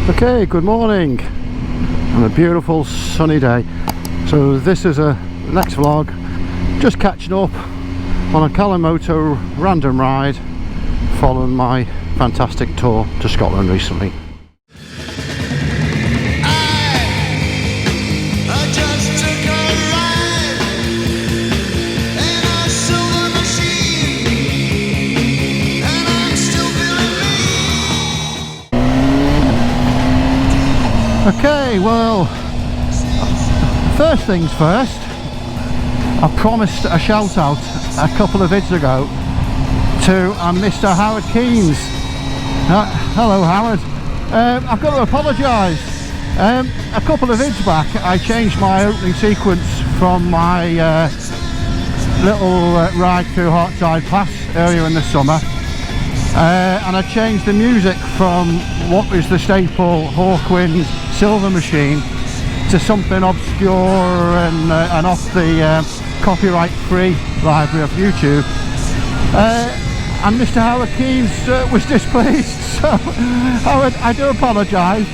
Okay, good morning on a beautiful sunny day. So this is a next vlog, just catching up on a Calimoto random ride following my fantastic tour to Scotland recently. Okay, well, first things first, I promised a shout out a couple of vids ago to Mr. Howard Keynes. Hello Howard. I've got to apologise. A couple of vids back I changed my opening sequence from my little ride through Hawkwind Pass earlier in the summer, and I changed the music from what was the staple Hawkwind Silver Machine to something obscure and off the copyright free library of YouTube, and Mr. Howard Keynes was displeased. So Howard, I do apologise.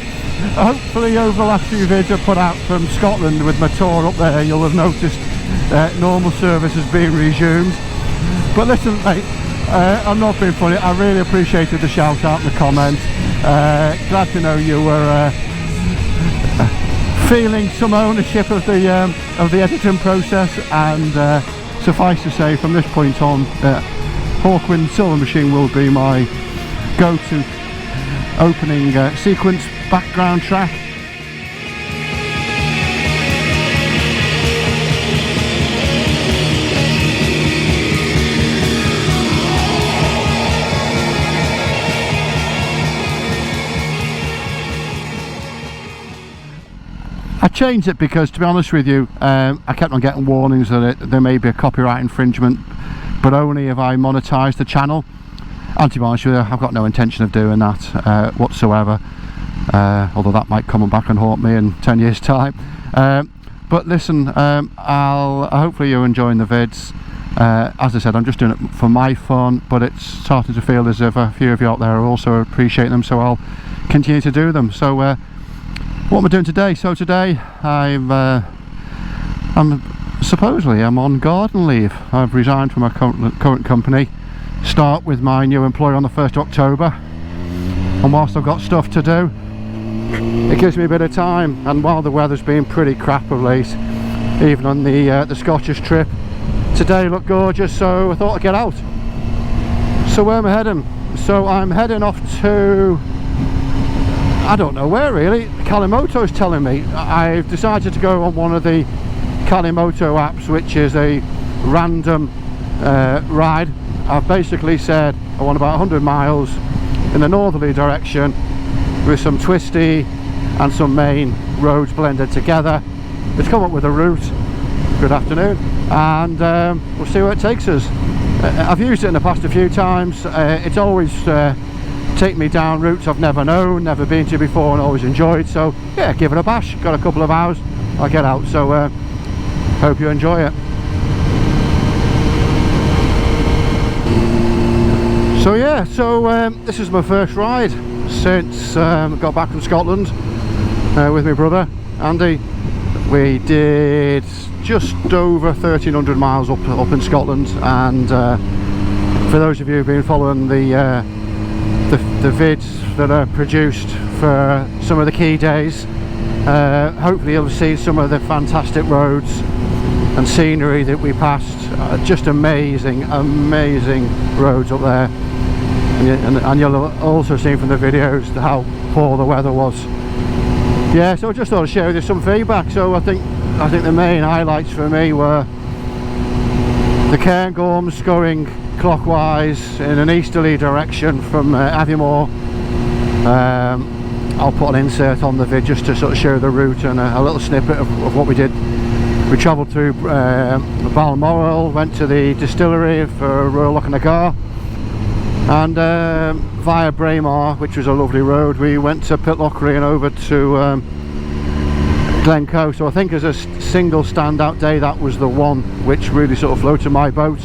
Hopefully over the last few videos I put out from Scotland with my tour up there, you'll have noticed normal service has been resumed. But listen mate, I'm not being funny, I really appreciated the shout out and the comments. Glad to know you were feeling some ownership of the editing process, and suffice to say from this point on, Hawkwind Silver Machine will be my go-to opening sequence background track. I changed it because, to be honest with you, I kept on getting warnings that there may be a copyright infringement, but only if I monetise the channel. And to be honest with you, I've got no intention of doing that whatsoever, although that might come back and haunt me in 10 years time. But listen, hopefully you're enjoying the vids. As I said, I'm just doing it for my fun, but it's starting to feel as if a few of you out there are also appreciating them, so I'll continue to do them. So what am I doing today? So today I'm on garden leave. I've resigned from my current company, start with my new employer on the 1st of October, and whilst I've got stuff to do, it gives me a bit of time. And while the weather's been pretty crap of late, even on the Scottish trip, today looked gorgeous, so I thought I'd get out. So where am I heading? So I'm heading off to, I don't know where really. Calimoto's telling me. I've decided to go on one of the Calimoto apps, which is a random ride. I've basically said I want about 100 miles in the northerly direction with some twisty and some main roads blended together. It's come up with a route. Good afternoon. And we'll see where it takes us. I've used it in the past a few times. It's always take me down routes I've never known, never been to before, and always enjoyed. So yeah, give it a bash. Got a couple of hours, I'll get out. So hope you enjoy it. So yeah, this is my first ride since I got back from Scotland with my brother Andy. We did just over 1,300 miles up in Scotland, and for those of you who've been following the vids that are produced for some of the key days, hopefully you'll see some of the fantastic roads and scenery that we passed. Just amazing roads up there, and you'll also see from the videos how poor the weather was. Yeah, so I just thought I'd share with you some feedback. So I think the main highlights for me were the Cairngorms going clockwise in an easterly direction from Aviemore. I'll put an insert on the vid just to sort of show the route and a little snippet of what we did. We travelled through Balmoral, went to the distillery for Royal Lochnagar, and via Braemar, which was a lovely road, we went to Pitlochry and over to Glencoe. So I think as a single standout day, that was the one which really sort of floated my boat.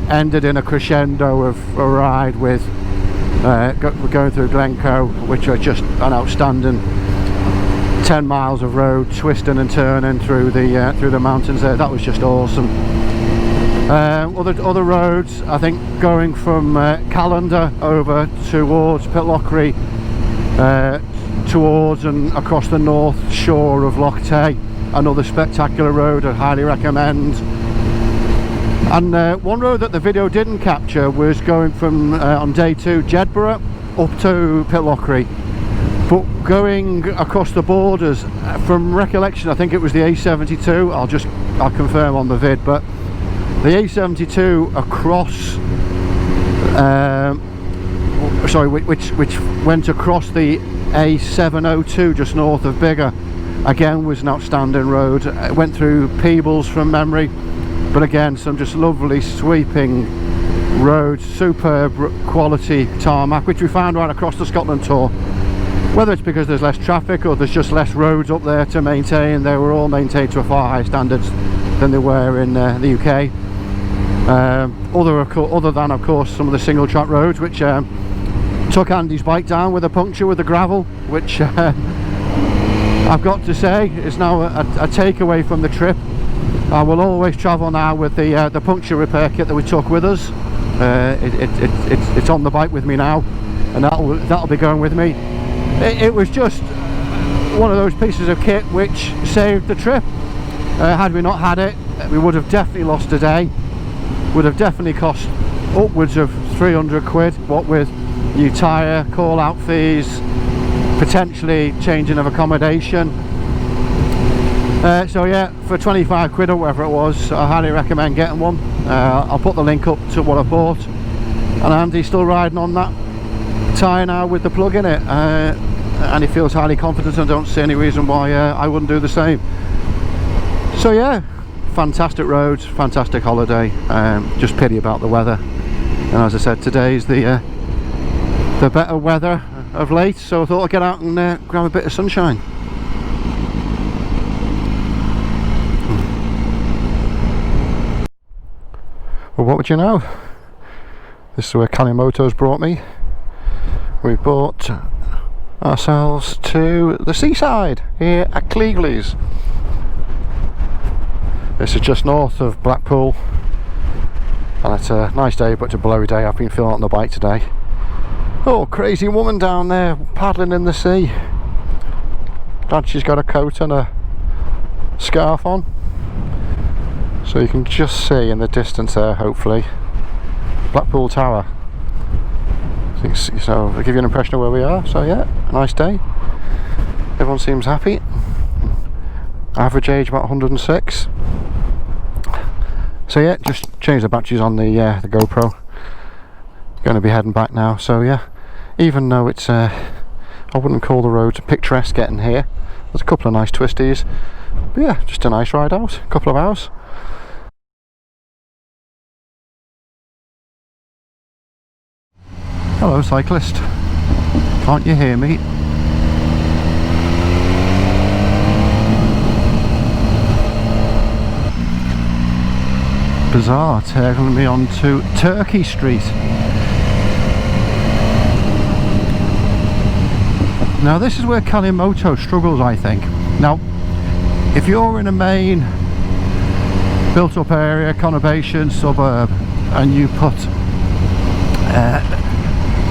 Ended in a crescendo of a ride with We're going through Glencoe, which are just an outstanding 10 miles of road, twisting and turning through the mountains there. That was just awesome. Other roads, I think, going from Callander over towards Pitlochry, towards and across the north shore of Loch Tay, another spectacular road I'd highly recommend. And one road that the video didn't capture was going from on day 2 Jedburgh up to Pitlochry, but going across the borders, from recollection I think it was the A72. I'll confirm on the vid, but the A72 across which went across the A702 just north of Biggar, again was an outstanding road. It went through Peebles from memory, but again some just lovely sweeping roads, superb quality tarmac, which we found right across the Scotland tour. Whether it's because there's less traffic or there's just less roads up there to maintain, they were all maintained to a far higher standards than they were in the UK. Other than of course some of the single track roads, which took Andy's bike down with a puncture with the gravel, which I've got to say is now a takeaway from the trip. I will always travel now with the puncture repair kit that we took with us. It's on the bike with me now, and that'll be going with me. It was just one of those pieces of kit which saved the trip. Had we not had it, we would have definitely lost a day. Would have definitely cost upwards of 300 quid, what with new tyre, call out fees, potentially changing of accommodation. So yeah, for 25 quid or whatever it was, I highly recommend getting one. I'll put the link up to what I bought, and Andy's still riding on that tyre now with the plug in it, and he feels highly confident, and I don't see any reason why I wouldn't do the same. So yeah, fantastic roads, fantastic holiday. Just pity about the weather, and as I said, today's the better weather of late, so I thought I'd get out and grab a bit of sunshine. Well, what would you know, this is where Calimoto's brought me. We brought ourselves to the seaside here at Cleagleys. This is just north of Blackpool, and it's a nice day, but it's a blowy day. I've been feeling on the bike today. Oh, crazy woman down there paddling in the sea. Glad she's got a coat and a scarf on, so you can just see in the distance there, hopefully, Blackpool Tower. So I'll give you an impression of where we are. So yeah, nice day. Everyone seems happy. Average age about 106. So yeah, just changed the batteries on the GoPro. Going to be heading back now. So yeah, even though it's I wouldn't call the road picturesque getting here, there's a couple of nice twisties, but yeah, just a nice ride out, a couple of hours. Hello cyclist, can't you hear me? Bizarre, taking me on to Turkey Street. Now this is where Calimoto struggles, I think. Now if you're in a main built up area, conurbation, suburb, and you put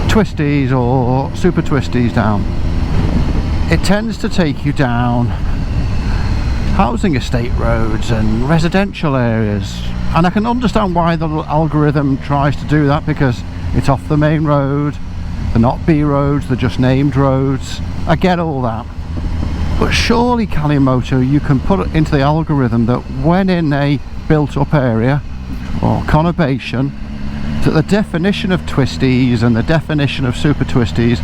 twisties or super twisties down, it tends to take you down housing estate roads and residential areas, and I can understand why the algorithm tries to do that, because it's off the main road. They're not B roads, they're just named roads. I get all that, but surely Calimoto, you can put it into the algorithm that when in a built up area or conurbation, that the definition of twisties and the definition of super twisties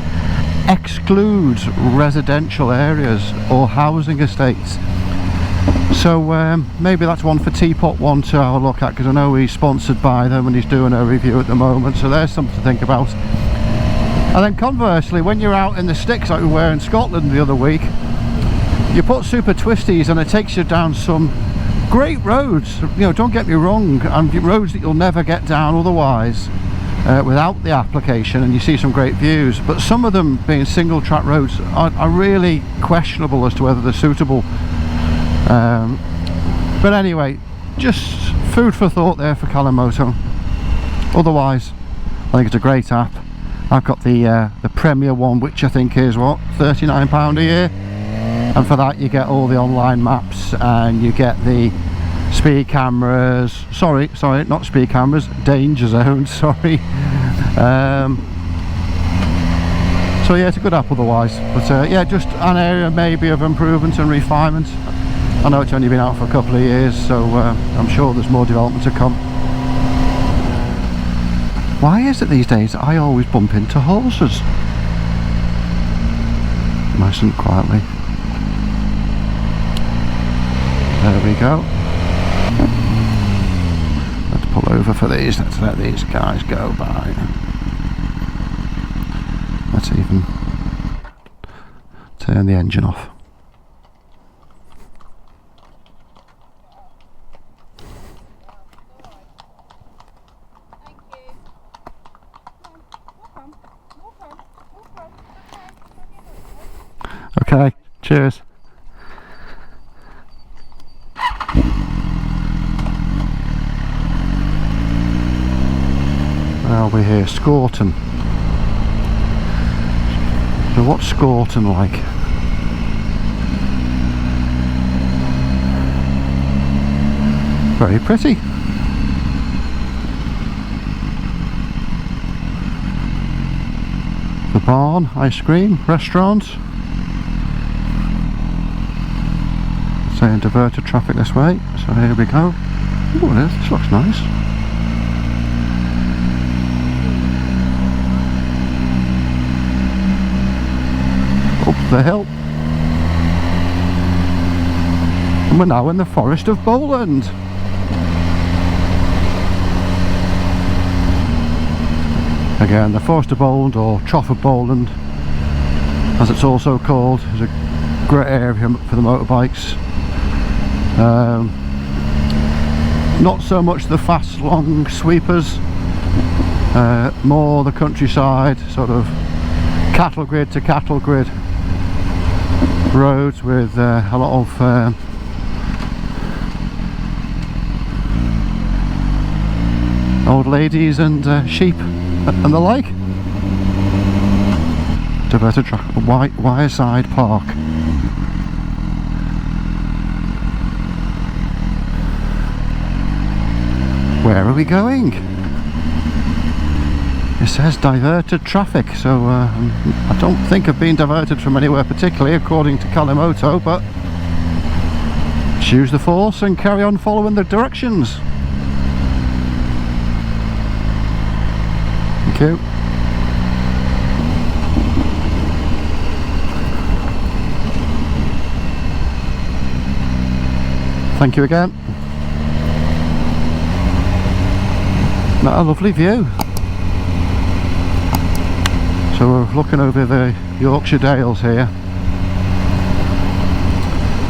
excludes residential areas or housing estates. So maybe that's one for Teapot One to have a look at, because I know he's sponsored by them and he's doing a review at the moment, so there's something to think about. And then conversely, when you're out in the sticks like we were in Scotland the other week, you put super twisties and it takes you down some great roads, you know, don't get me wrong, and roads that you'll never get down otherwise. without the application, and you see some great views, but some of them being single track roads are really questionable as to whether they're suitable. But anyway, just food for thought there for Calimoto. Otherwise, I think it's a great app. I've got the Premier one, which I think is what, £39 a year, and for that you get all the online maps, and you get the speed cameras, sorry, not speed cameras, danger zones, sorry. So yeah, it's a good app otherwise, but yeah, just an area maybe of improvement and refinement. I know it's only been out for a couple of years, so I'm sure there's more development to come. Why is it these days I always bump into horses? Nice and quietly. There we go. Let's pull over for these. Let's let these guys go by. Let's even turn the engine off. Okay, cheers. Well, we're here, Scorton. So what's Scorton like? Very pretty. The barn, ice cream, restaurant. Saying diverted traffic this way, so here we go. Oh, this looks nice. Up the hill. And we're now in the Forest of Bowland. Again, the Forest of Bowland, or Trough of Bowland, as it's also called, is a great area for the motorbikes. Not so much the fast long sweepers, more the countryside, sort of cattle grid to cattle grid roads with a lot of old ladies and sheep and the like. Diverted track, Wyreside Park. Where are we going? It says diverted traffic, so I don't think I've been diverted from anywhere particularly according to Calimoto, but choose the force and carry on following the directions. Thank you. Thank you again. Not a lovely view. So we're looking over the Yorkshire Dales here.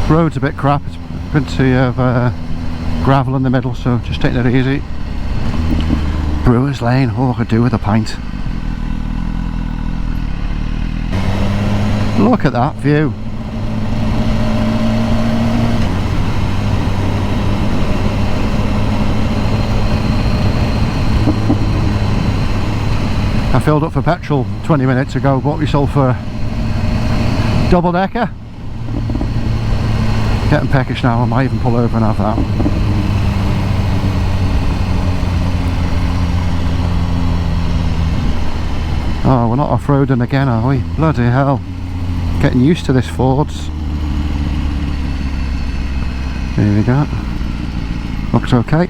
Road's a bit crap, it's plenty of gravel in the middle, so just taking it easy. Brewers Lane, oh, I could do with a pint. Look at that view. I filled up for petrol 20 minutes ago, bought myself a double decker. Getting peckish now, I might even pull over and have that. Oh, we're not off-roading again, are we? Bloody hell. Getting used to this Ford's. Here we go. Looks okay.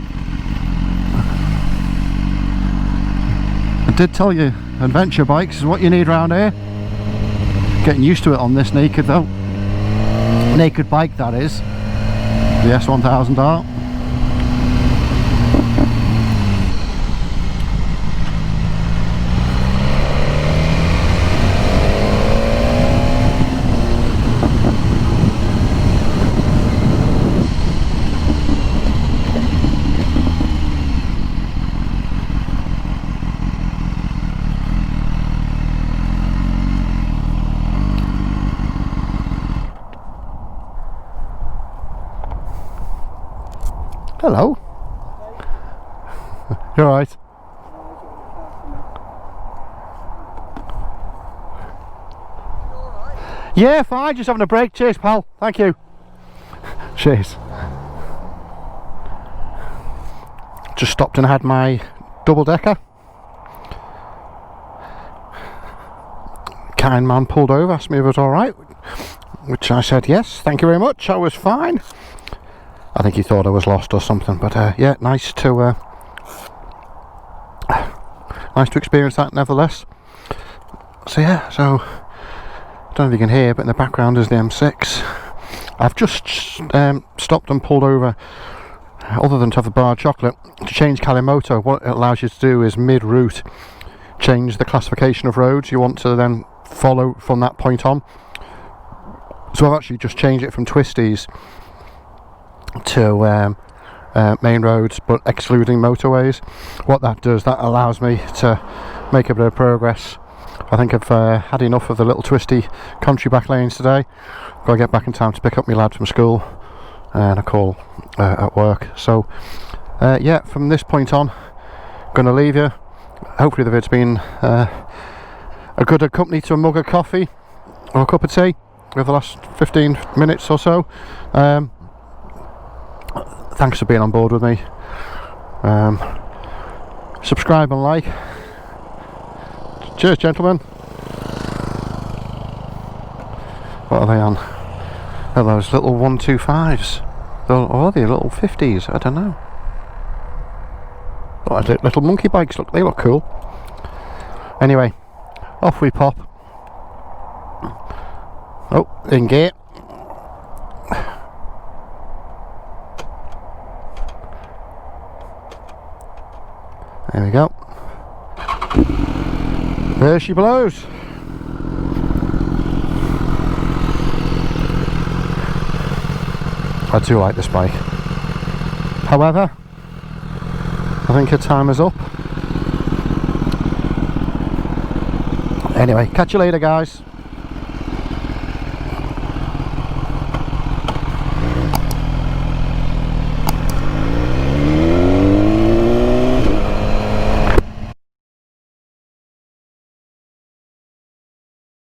I did tell you, adventure bikes is what you need around here. Getting used to it on this naked though. Naked bike, that is. The S1000R. Hello. You alright? Yeah, fine, just having a break. Cheers, pal. Thank you. Cheers. Just stopped and had my double-decker. Kind man pulled over, asked me if it was alright, which I said yes, thank you very much, I was fine. I think he thought I was lost or something, but yeah, nice to experience that nevertheless. So yeah, so I don't know if you can hear, but in the background is the M6. I've just stopped and pulled over, other than to have a bar of chocolate, to change Calimoto. What it allows you to do is mid-route change the classification of roads you want to then follow from that point on. So I've actually just changed it from twisties to main roads, but excluding motorways. What that does, that allows me to make a bit of progress. I think I've had enough of the little twisty country back lanes today. Got to get back in time to pick up my lad from school and a call at work. So yeah, from this point on, going to leave you. Hopefully the vid's been a good company to a mug of coffee or a cup of tea over the last 15 minutes or so. Thanks for being on board with me. Subscribe and like. Cheers, gentlemen. What are they on? Oh, those little 125s. Or are they little 50s? I don't know. Oh, little monkey bikes, look, they look cool. Anyway, off we pop. Oh, in gear. There we go. There she blows. I do like this bike. However, I think her time is up. Anyway, catch you later, guys.